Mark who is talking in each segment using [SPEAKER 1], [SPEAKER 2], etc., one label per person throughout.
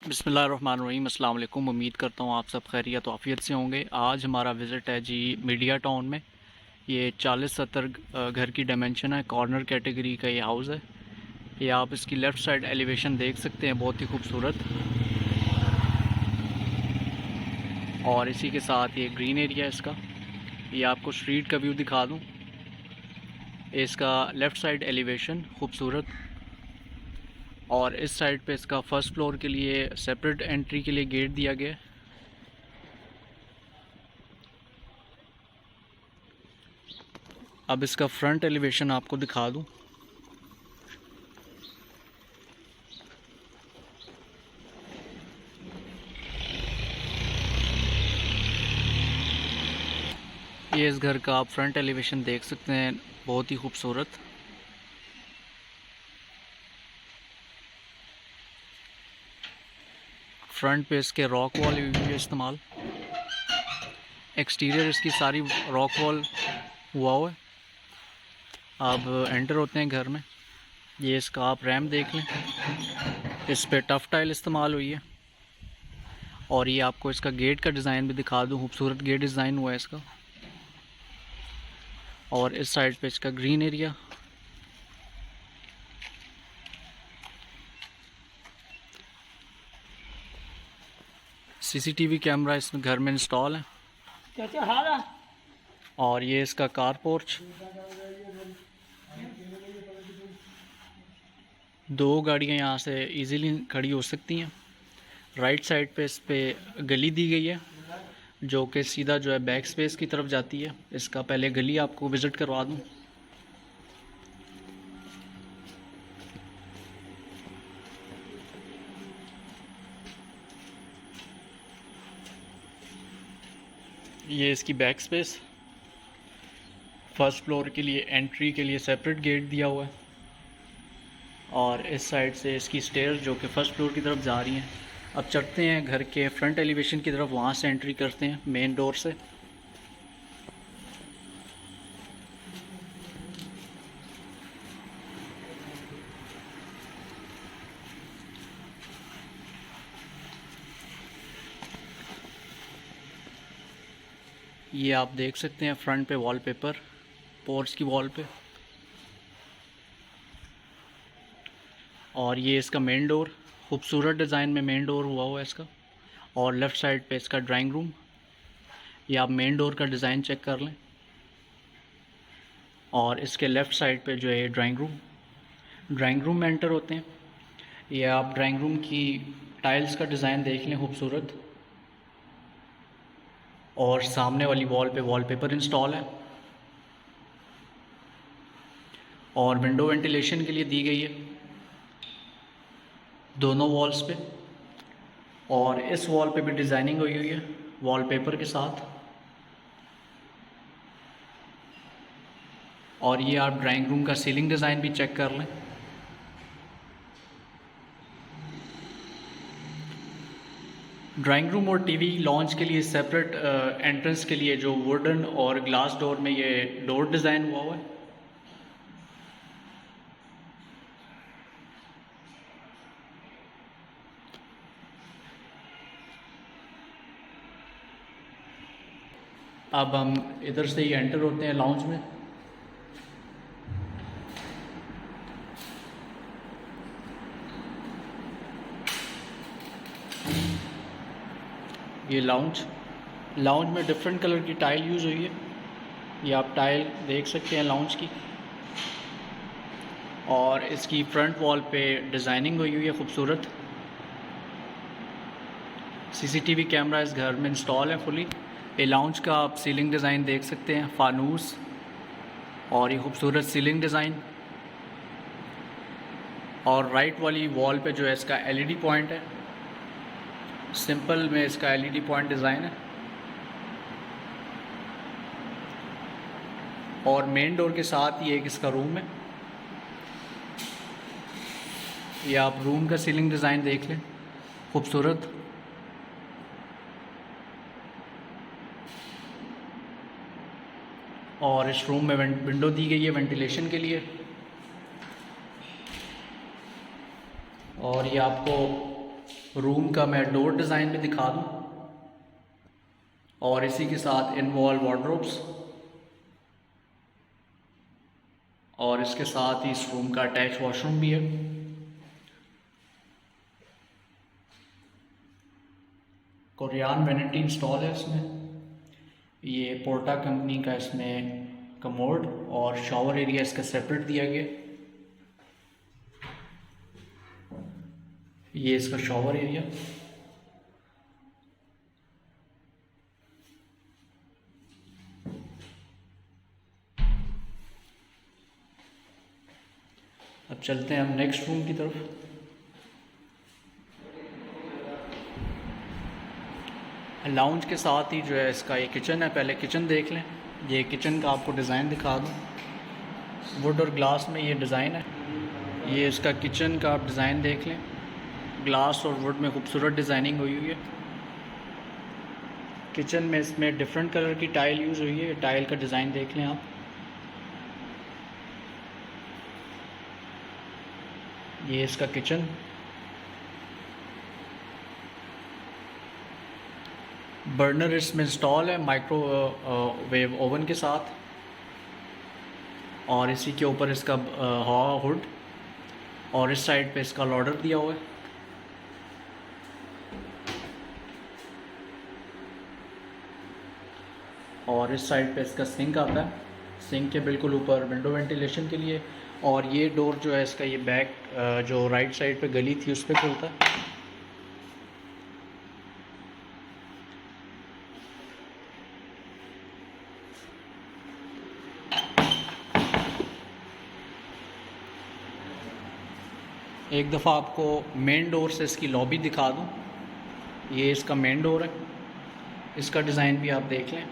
[SPEAKER 1] बिस्मिल्लाहिर्रहमानिर्रहीम। अस्सलाम वालेकुम। उम्मीद करता हूँ आप सब खैरियत आफ़ियत से होंगे। आज हमारा विज़िट है जी मीडिया टाउन में। ये 40-70 घर की डायमेंशन है। कॉर्नर कैटेगरी का ये हाउस है। ये आप इसकी लेफ़्ट साइड एलिवेशन देख सकते हैं, बहुत ही खूबसूरत। और इसी के साथ ये ग्रीन एरिया है इसका। ये आपको स्ट्रीट का व्यू दिखा दूँ। इसका लेफ़्ट साइड एलिवेशन खूबसूरत। और इस साइड पे इसका फर्स्ट फ्लोर के लिए सेपरेट एंट्री के लिए गेट दिया गया है। अब इसका फ्रंट एलिवेशन आपको दिखा दूं। ये इस घर का आप फ्रंट एलिवेशन देख सकते हैं, बहुत ही खूबसूरत। फ्रंट पे इसके रॉक वॉल हुई है इस्तेमाल। एक्सटीरियर इसकी सारी रॉक वॉल हुआ है। अब एंटर होते हैं घर में। ये इसका आप रैम देख लें, इस पे टफ टाइल इस्तेमाल हुई है। और ये आपको इसका गेट का डिज़ाइन भी दिखा दूं, खूबसूरत गेट डिज़ाइन हुआ है इसका। और इस साइड पे इसका ग्रीन एरिया। सीसीटीवी कैमरा इस घर में इंस्टॉल है। और ये इसका कार पोर्च। दो गाड़ियाँ यहाँ से इजीली खड़ी हो सकती हैं। राइट साइड पे इस पे गली दी गई है, जो कि सीधा जो है बैक स्पेस की तरफ जाती है। इसका पहले गली आपको विज़िट करवा दूँ। ये इसकी बैक स्पेस। फर्स्ट फ्लोर के लिए एंट्री के लिए सेपरेट गेट दिया हुआ है। और इस साइड से इसकी स्टेयर्स जो कि फर्स्ट फ्लोर की तरफ जा रही हैं। अब चढ़ते हैं घर के फ्रंट एलिवेशन की तरफ, वहाँ से एंट्री करते हैं मेन डोर से। ये आप देख सकते हैं फ्रंट पे वॉलपेपर, पोर्च की वॉल पे। और ये इसका मेन डोर, खूबसूरत डिज़ाइन में मेन डोर हुआ है इसका। और लेफ़्ट साइड पे इसका ड्राइंग रूम। ये आप मेन डोर का डिज़ाइन चेक कर लें। और इसके लेफ़्ट साइड पे जो है ड्राइंग रूम में एंटर होते हैं। ये आप ड्राइंग रूम की टाइल्स का डिज़ाइन देख लें, खूबसूरत। और सामने वाली वॉल पे वॉलपेपर इंस्टॉल है। और विंडो वेंटिलेशन के लिए दी गई है दोनों वॉल्स पे। और इस वॉल पे भी डिज़ाइनिंग हुई है वॉलपेपर के साथ। और ये आप ड्राइंग रूम का सीलिंग डिज़ाइन भी चेक कर लें। ड्राइंग रूम और टीवी लॉन्च के लिए सेपरेट एंट्रेंस के लिए जो वुडन और ग्लास डोर में ये डोर डिज़ाइन हुआ है। अब हम इधर से ही एंटर होते हैं लॉन्च में। ये लाउंज में डिफरेंट कलर की टाइल यूज़ हुई है। ये आप टाइल देख सकते हैं लाउंज की। और इसकी फ्रंट वॉल पे डिज़ाइनिंग हुई है खूबसूरत। सीसीटीवी कैमरा इस घर में इंस्टॉल है फुली। ये लाउंज का आप सीलिंग डिज़ाइन देख सकते हैं, फानूस और ये खूबसूरत सीलिंग डिज़ाइन। और राइट वाली वॉल पे जो है इसका एलईडी पॉइंट है, सिंपल में इसका एलईडी पॉइंट डिज़ाइन है। और मेन डोर के साथ ही एक इसका रूम है। ये आप रूम का सीलिंग डिज़ाइन देख लें, खूबसूरत। और इस रूम में विंडो दी गई है वेंटिलेशन के लिए। और ये आपको रूम का मैं डोर डिज़ाइन भी दिखा दूँ, और इसी के साथ इन वॉल वार्डरोब्स, और इसके साथ ही इस रूम का अटैच वॉशरूम भी है। कोरियान वैनिटी इंस्टॉल है इसमें। ये पोर्टा कंपनी का इसमें कमोड और शॉवर एरिया इसका सेपरेट दिया गया। ये इसका शॉवर एरिया। अब चलते हैं हम नेक्स्ट रूम की तरफ। लाउंज के साथ ही जो है इसका ये किचन है। पहले किचन देख लें। ये किचन का आपको डिज़ाइन दिखा दूँ। वुड और ग्लास में ये डिज़ाइन है। ये इसका किचन का आप डिज़ाइन देख लें। ग्लास और वुड में खूबसूरत डिज़ाइनिंग हुई हुई है। किचन में इसमें डिफरेंट कलर की टाइल यूज़ हुई है। टाइल का डिज़ाइन देख लें आप। ये इसका किचन। बर्नर इसमें इंस्टॉल है माइक्रोवेव ओवन के साथ, और इसी के ऊपर इसका हुड, और इस साइड पे इसका लॉडर दिया हुआ है। और इस साइड पे इसका सिंक आता है। सिंक के बिल्कुल ऊपर विंडो वेंटिलेशन के लिए। और ये डोर जो है इसका, ये बैक जो राइट साइड पे गली थी उस पर खुलता है। एक दफ़ा आपको मेन डोर से इसकी लॉबी दिखा दूँ। ये इसका मेन डोर है। इसका डिज़ाइन भी आप देख लें।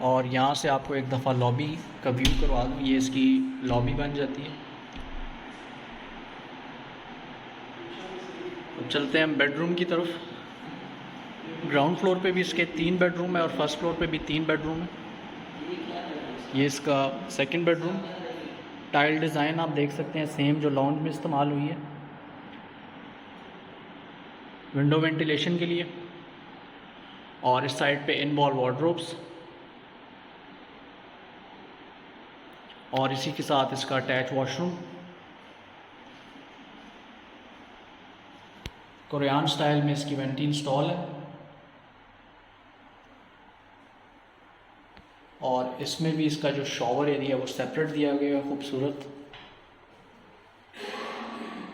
[SPEAKER 1] और यहाँ से आपको एक दफ़ा लॉबी का व्यू करवा दूँ। ये इसकी लॉबी बन जाती है। अब चलते हैं हम बेडरूम की तरफ। ग्राउंड फ्लोर पे भी इसके 3 बेडरूम है और फर्स्ट फ्लोर पे भी 3 बेडरूम है। ये इसका सेकंड बेडरूम। टाइल डिज़ाइन आप देख सकते हैं सेम जो लाउंज में इस्तेमाल हुई है, विंडो वेंटिलेशन के लिए। और इस साइड पे इन वॉल वार्डरोब्स, और इसी के साथ इसका अटैच वॉशरूम। कोरियान स्टाइल में इसकी वेंटी इंस्टॉल है। और इसमें भी इसका जो शॉवर एरिया है वो सेपरेट दिया गया है, खूबसूरत।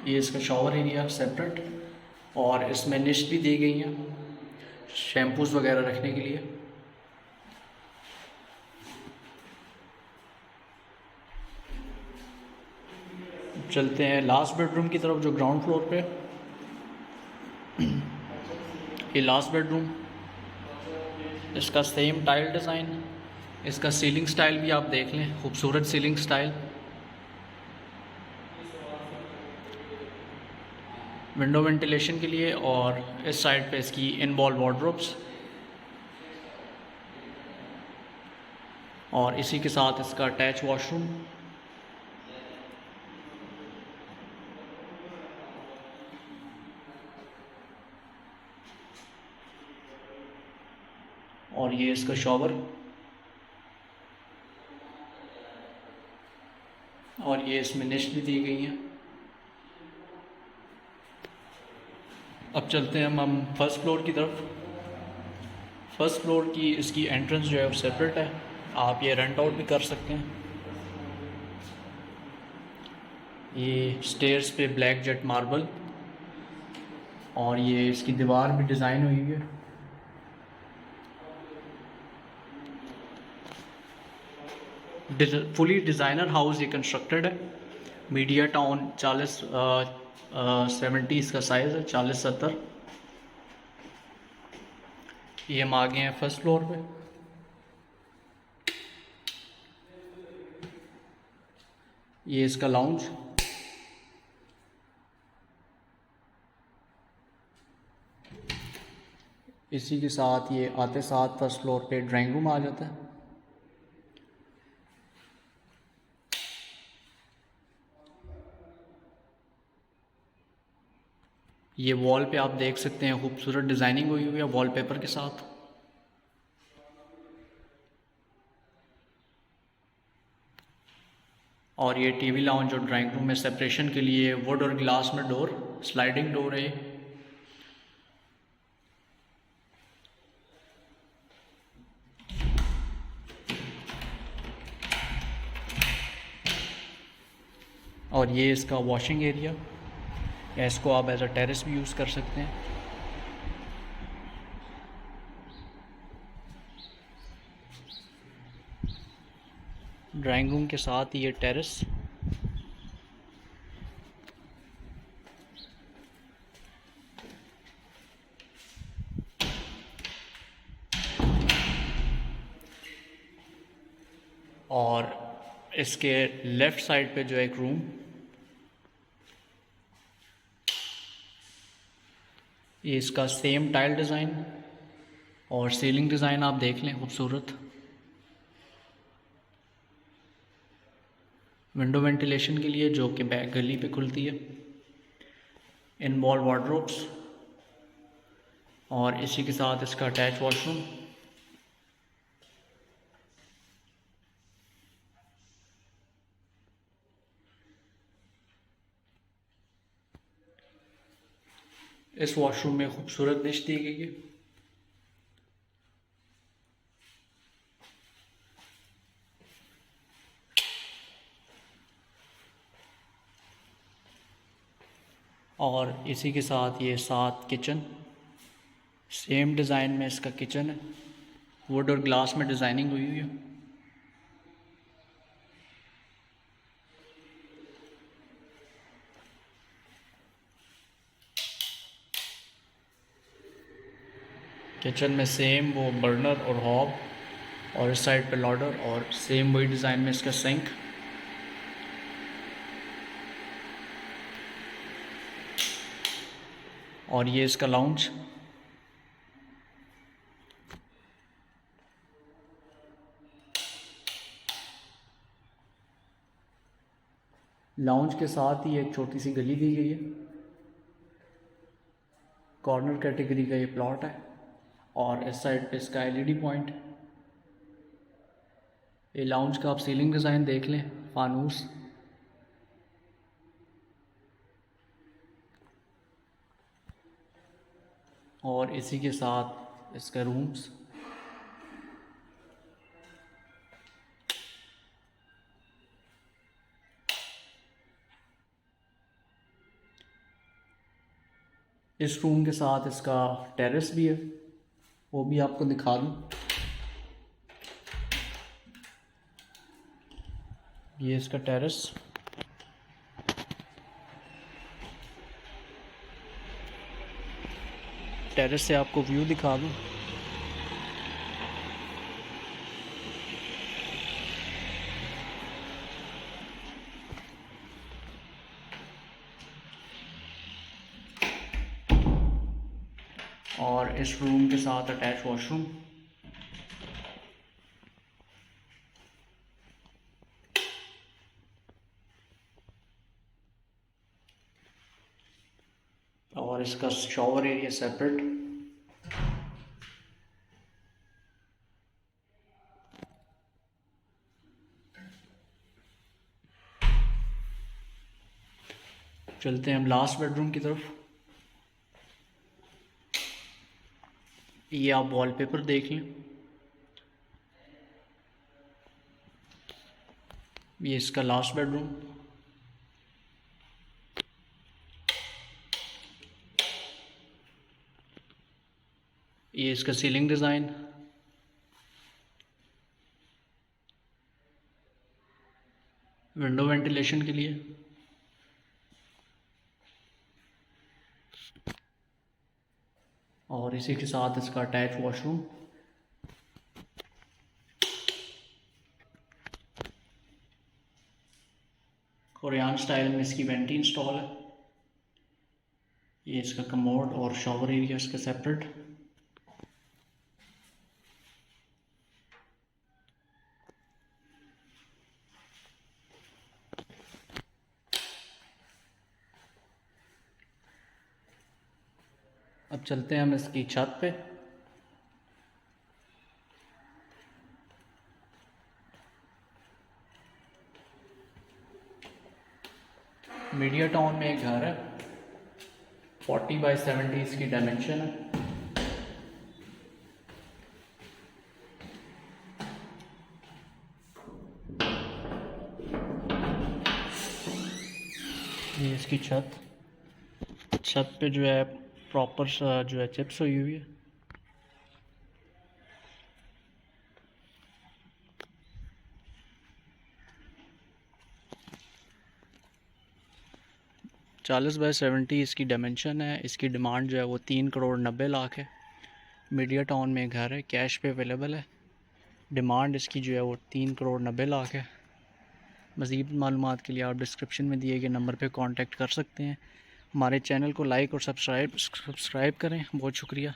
[SPEAKER 1] ये इसका शॉवर एरिया सेपरेट, और इसमें निश भी दी गई हैं शैम्पूज़ वगैरह रखने के लिए। चलते हैं लास्ट बेडरूम की तरफ जो ग्राउंड फ्लोर पे। ये लास्ट बेडरूम। इसका सेम टाइल डिज़ाइन। इसका सीलिंग स्टाइल भी आप देख लें, खूबसूरत सीलिंग स्टाइल। विंडो वेंटिलेशन के लिए। और इस साइड पे इसकी इन वॉल वार्डरोब्स, और इसी के साथ इसका अटैच वॉशरूम। और ये इसका शॉवर, और ये इसमें निश भी दी गई हैं। अब चलते हैं हम फर्स्ट फ्लोर की तरफ। फर्स्ट फ्लोर की इसकी एंट्रेंस जो है वो सेपरेट है। आप ये रेंट आउट भी कर सकते हैं। ये स्टेयर्स पे ब्लैक जेट मार्बल, और ये इसकी दीवार भी डिज़ाइन हुई है। फुली डिज़ाइनर हाउस ये कंस्ट्रक्टेड है। मीडिया टाउन 40-70 का साइज़ है, 40-70। ये हम आ गए हैं फर्स्ट फ्लोर पे। ये इसका लाउंज। इसी के साथ ये आते साथ फर्स्ट फ्लोर पे ड्राइंग रूम आ जाता है। ये वॉल पे आप देख सकते हैं खूबसूरत डिज़ाइनिंग हुई हुई है वॉलपेपर के साथ। और ये टीवी लाउंज और ड्राइंग रूम में सेपरेशन के लिए वुड और ग्लास में डोर, स्लाइडिंग डोर है। और ये इसका वॉशिंग एरिया, या इसको आप एज अ टेरेस भी यूज़ कर सकते हैं। ड्राइंग रूम के साथ ये टेरेस। और इसके लेफ़्ट साइड पे जो एक रूम, ये इसका सेम टाइल डिज़ाइन और सीलिंग डिज़ाइन आप देख लें खूबसूरत। विंडो वेंटिलेशन के लिए जो कि बैक गली पे खुलती है। इन वॉल वार्डरोब्स और इसी के साथ इसका अटैच वॉशरूम। इस वॉशरूम में खूबसूरत डिश दी गई है। और इसी के साथ ये साथ किचन, सेम डिज़ाइन में इसका किचन है, वुड और ग्लास में डिज़ाइनिंग हुई हुई है। किचन में सेम वो बर्नर और हॉब, और इस साइड पे लॉडर, और सेम वही डिज़ाइन में इसका सिंक। और ये इसका लाउंज। लाउंज के साथ ही एक छोटी सी गली दी गई है। कॉर्नर कैटेगरी का ये प्लॉट है। और इस साइड पे इसका एलईडी पॉइंट। ये लाउंज का आप सीलिंग डिज़ाइन देख लें, फानूस। और इसी के साथ इसका रूम्स। इस रूम के साथ इसका टेरेस भी है, वो भी आपको दिखा दूँ। ये इसका टेरेस। टेरेस से आपको व्यू दिखा दूँ। और इस रूम के साथ अटैच वॉशरूम। और इसका शॉवर एरिया सेपरेट। चलते हैं हम लास्ट बेडरूम की तरफ। ये आप वॉलपेपर देख लें। ये इसका लास्ट बेडरूम। ये इसका सीलिंग डिज़ाइन। विंडो वेंटिलेशन के लिए। और इसी के साथ इसका अटैच वॉशरूम। कोरियान स्टाइल में इसकी वेंटी इंस्टॉल है। ये इसका कमोड और शॉवर एरिया इसका सेपरेट। चलते हैं हम इसकी छत पे। मीडिया टाउन में एक घर है, 40 बाई 70 इसकी डायमेंशन है। ये इसकी छत पे जो है प्रॉपर जो है चिप्स हुई हुई है। चालीस बाई 70 इसकी डायमेंशन है। इसकी डिमांड जो है वो 3,90,00,000 है। मीडिया टाउन में घर है, कैश पे अवेलेबल है। डिमांड इसकी जो है वो 3,90,00,000 है। मज़ीद मालूमात के लिए आप डिस्क्रिप्शन में दिए गए नंबर पे कांटेक्ट कर सकते हैं। हमारे चैनल को लाइक और सब्सक्राइब करें। बहुत शुक्रिया।